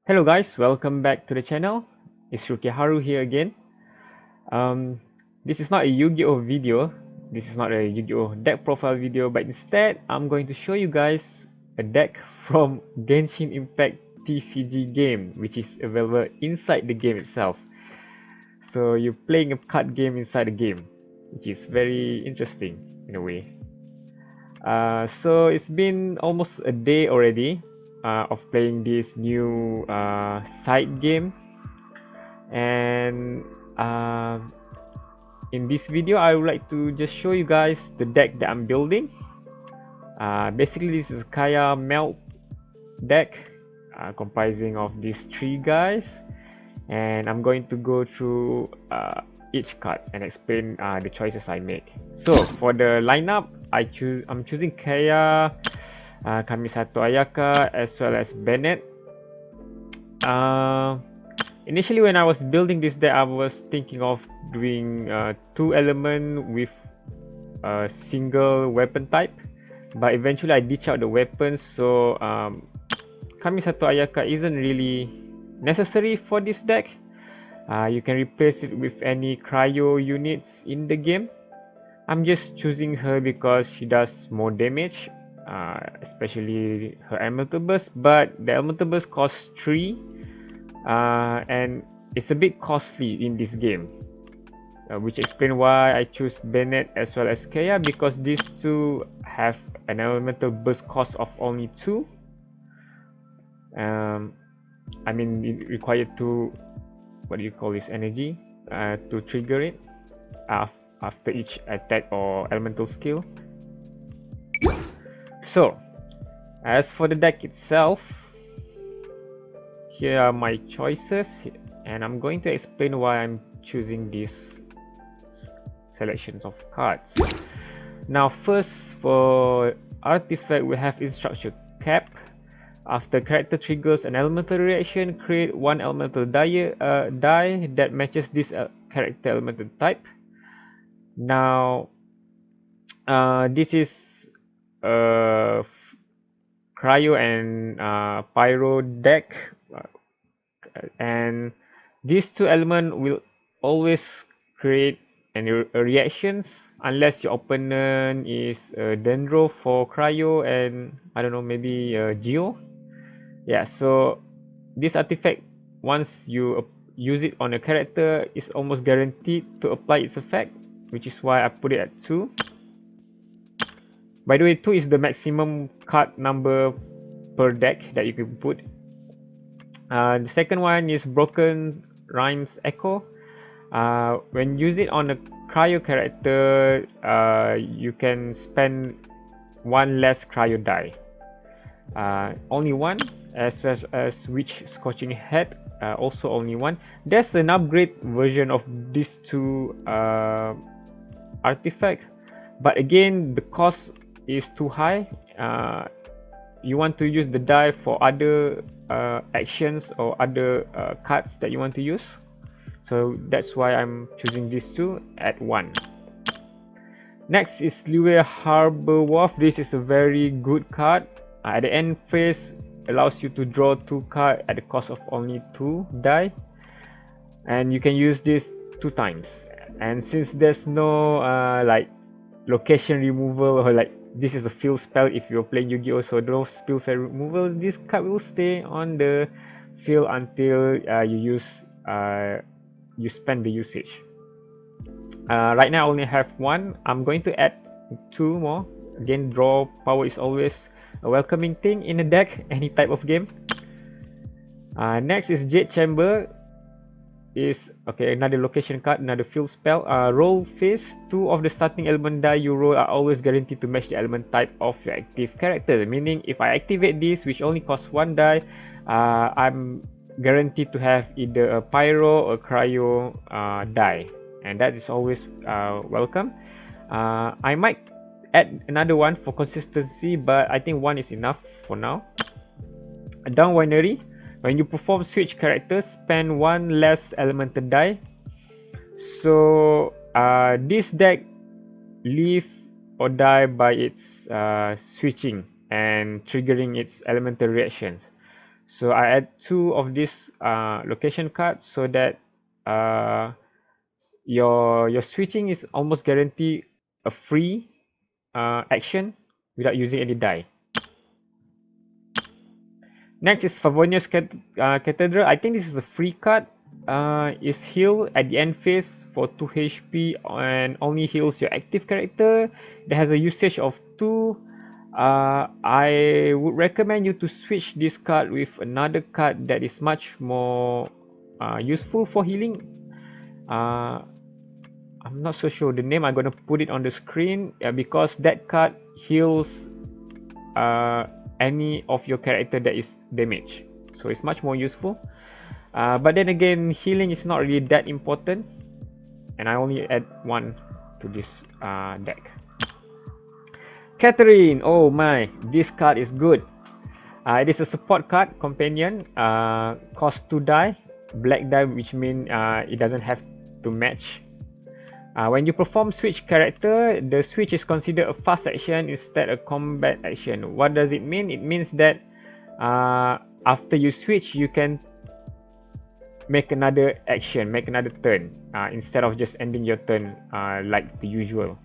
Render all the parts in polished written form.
Hello guys, welcome back to the channel. It's Haru here again. Um, this is not a Yu-Gi-Oh video. This is not a Yu-Gi-Oh deck profile video, but instead I'm going to show you guys a deck from Genshin Impact TCG game, which is available inside the game itself. So you're playing a card game inside the game, which is very interesting in a way. So it's been almost a day already of playing this new side game, and in this video I would like to just show you guys the deck that I'm building. Basically, this is a Kaeya melt deck comprising of these three guys, and I'm going to go through each card and explain the choices I make. So for the lineup, I'm choosing Kaeya, Kamisato Ayaka, as well as Bennett. Initially, when I was building this deck, I was thinking of doing two element with a single weapon type, but eventually I ditch out the weapons, so Kamisato Ayaka isn't really necessary for this deck. You can replace it with any cryo units in the game. I'm just choosing her because she does more damage, especially her elemental burst, but the elemental burst costs 3, and it's a bit costly in this game, which explains why I choose Bennett as well as Kaeya, because these two have an elemental burst cost of only 2. I mean, it required to, what do you call this, energy to trigger it after each attack or elemental skill. So as for the deck itself, here are my choices, and I'm going to explain why I'm choosing these selections of cards. Now first, for artifact, we have instruction cap. After character triggers an elemental reaction, create one elemental die that matches this character elemental type. Now this is a cryo and pyro deck, and these two elements will always create any reactions unless your opponent is Dendro for cryo and I don't know, maybe Geo. Yeah, so this artifact, once you use it on a character, is almost guaranteed to apply its effect, which is why I put it at 2. By the way, 2 is the maximum card number per deck that you can put. The second one is Broken Rhymes Echo. When you use it on a cryo character, you can spend 1 less cryo die. Only 1, as well as Witch Scorching Head, also only 1. There's an upgrade version of these two artifact, but again the cost is too high. You want to use the die for other actions or other cards that you want to use, so that's why I'm choosing these two at 1. Next is Liwe Harbor Wharf. This is a very good card. At the end phase, allows you to draw 2 cards at the cost of only 2 die, and you can use this 2 times. And since there's no like location removal, or like this is a field spell if you're playing Yu-Gi-Oh, so no field spell removal, this card will stay on the field until you spend the usage. Right now I only have 1. I'm going to add 2 more. Again, draw power is always a welcoming thing in a deck, any type of game. Next is Jade Chamber. Is okay, another location card, another field spell. Roll phase. 2 of the starting element die you roll are always guaranteed to match the element type of your active character, meaning if I activate this, which only costs 1 die, I'm guaranteed to have either a pyro or cryo die, and that is always welcome. I might add another one for consistency, but I think 1 is enough for now. A down winery. When you perform switch characters, spend 1 less elemental die. So this deck live or die by its switching and triggering its elemental reactions. So I add 2 of this location cards so that your switching is almost guaranteed a free action without using any die. Next is Favonius Cathedral. I think this is a free card. Is heal at the end phase for 2 HP and only heals your active character. It has a usage of 2. I would recommend you to switch this card with another card that is much more useful for healing. I'm not so sure the name. I'm gonna put it on the screen because that card heals any of your character that is damaged, so it's much more useful. But then again, healing is not really that important, and I only add 1 to this deck. Catherine, oh my, this card is good. It is a support card, companion, cost 2 die, black die, which means it doesn't have to match. When you perform switch character, the switch is considered a fast action instead of combat action. What does it mean? It means that after you switch, you can make another action, make another turn, instead of just ending your turn like the usual.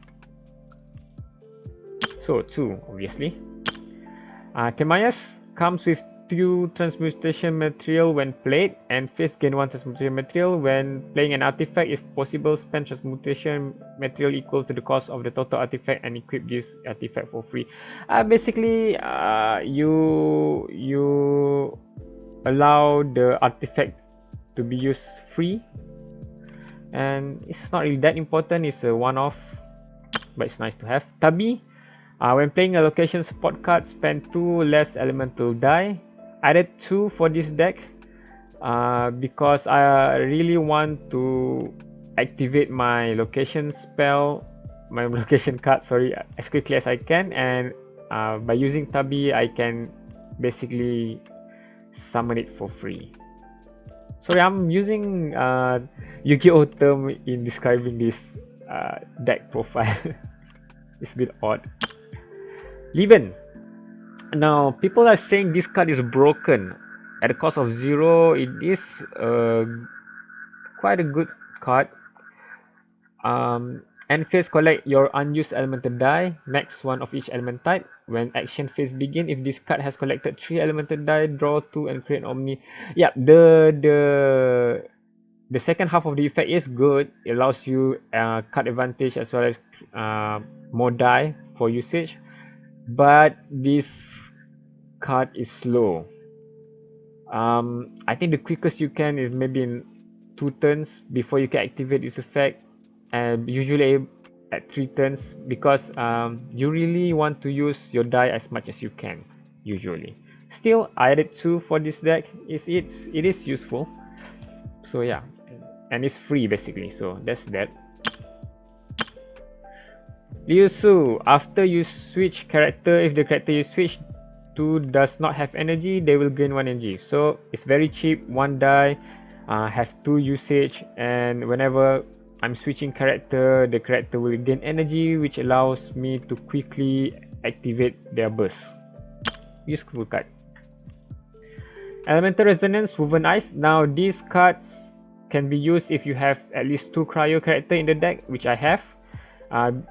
So 2, obviously. Temayas comes with 2 transmutation material when played, and face gain 1 transmutation material. When playing an artifact, if possible, spend transmutation material equals to the cost of the total artifact and equip this artifact for free. Basically, you allow the artifact to be used free, and it's not really that important. It's a one-off, but it's nice to have. Tabi, when playing a location support card, spend 2 less elemental die. I added 2 for this deck because I really want to activate my location spell, my location card, sorry, as quickly as I can, and by using Tabi, I can basically summon it for free. Sorry, I'm using Yu-Gi-Oh term in describing this deck profile. It's a bit odd. Lieben. Now, people are saying this card is broken. At the cost of 0, it is quite a good card. End phase, collect your unused elemental die, max 1 of each element type. When action phase begin, if this card has collected 3 elemental die, draw 2 and create Omni. Yeah, the second half of the effect is good. It allows you card advantage as well as more die for usage. But this card is slow. I think the quickest you can is maybe in 2 turns before you can activate this effect, and usually at 3 turns, because you really want to use your die as much as you can usually. Still, I added 2 for this deck. It is useful, so yeah, and it's free basically, so that's that. Liu Su, after you switch character, if the character you switch to does not have energy, they will gain 1 energy. So it's very cheap, 1 die, have 2 usage, and whenever I'm switching character, the character will gain energy, which allows me to quickly activate their burst. Useful card. Elemental Resonance, Woven Ice. Now these cards can be used if you have at least 2 cryo character in the deck, which I have.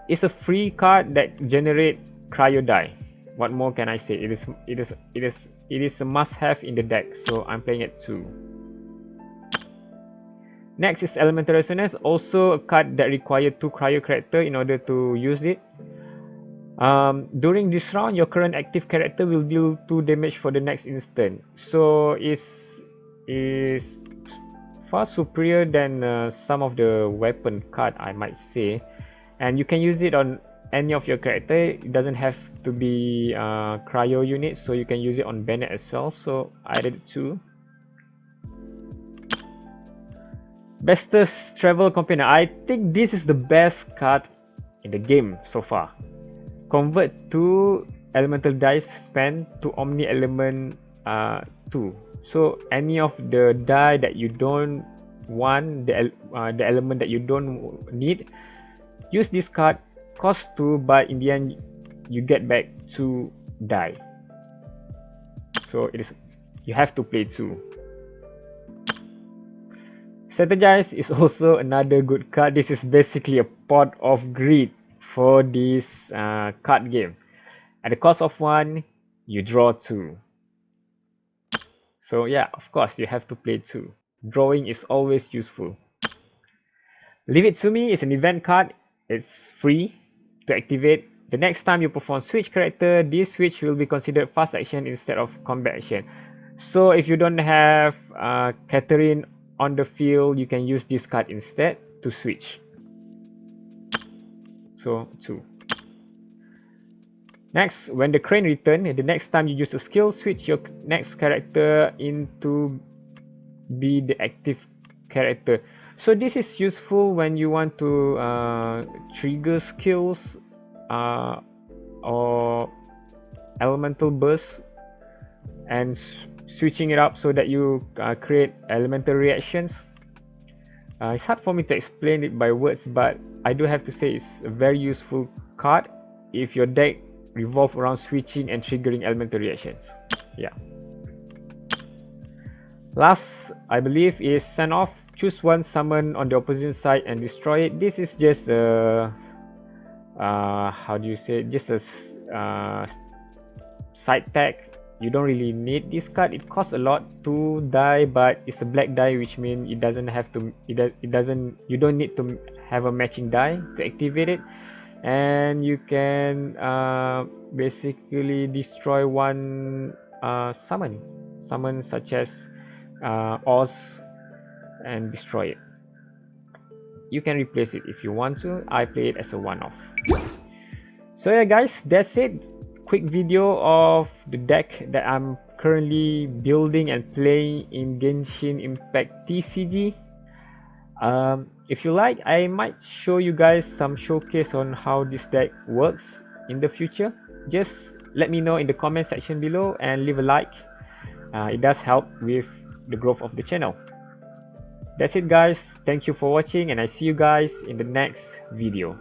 It's a free card that generate cryo die. What more can I say? It is a must-have in the deck, so I'm playing it too. Next is Elemental Resonance, also a card that requires 2 cryo character in order to use it. During this round, your current active character will deal 2 damage for the next instant. So is far superior than some of the weapon card, I might say. And you can use it on any of your character. It doesn't have to be cryo unit, so you can use it on Bennett as well. So I added it too. Bestest Travel Companion. I think this is the best card in the game so far. Convert 2 elemental dice spent to Omni Element 2. So any of the die that you don't want, the element that you don't need, use this card, cost 2, but in the end you get back 2 die. So it is you have to play 2. Strategize is also another good card. This is basically a pot of greed for this card game. At the cost of 1, you draw 2. So yeah, of course you have to play 2. Drawing is always useful. Leave It To Me is an event card. It's free to activate. The next time you perform switch character, this switch will be considered fast action instead of combat action. So if you don't have Catherine on the field, you can use this card instead to switch. So 2. Next, when the crane return, the next time you use a skill, switch your next character into be the active character. So this is useful when you want to trigger skills or elemental burst and switching it up so that you create elemental reactions. It's hard for me to explain it by words, but I do have to say it's a very useful card if your deck revolves around switching and triggering elemental reactions. Yeah. Last, I believe, is Send Off. Choose one summon on the opposite side and destroy it. This is just a how do you say it? Just a side tag. You don't really need this card. It costs a lot to die, but it's a black die, which means it doesn't have to. It doesn't. You don't need to have a matching die to activate it, and you can basically destroy one summon such as Oz and destroy it. You can replace it if you want to. I play it as a one-off. So yeah guys, that's it. Quick video of the deck that I'm currently building and playing in Genshin Impact TCG. If you like, I might show you guys some showcase on how this deck works in the future. Just let me know in the comment section below and leave a like. It does help with the growth of the channel. That's it guys, thank you for watching and I see you guys in the next video.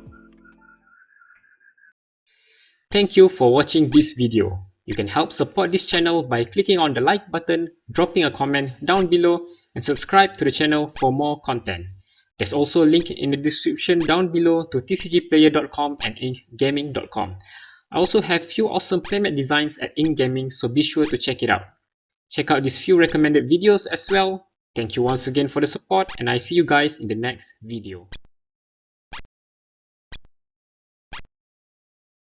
Thank you for watching this video. You can help support this channel by clicking on the like button, dropping a comment down below and subscribe to the channel for more content. There's also a link in the description down below to tcgplayer.com and inkgaming.com. I also have few awesome playmat designs at inkgaming, so be sure to check it out. Check out these few recommended videos as well. Thank you once again for the support and I see you guys in the next video.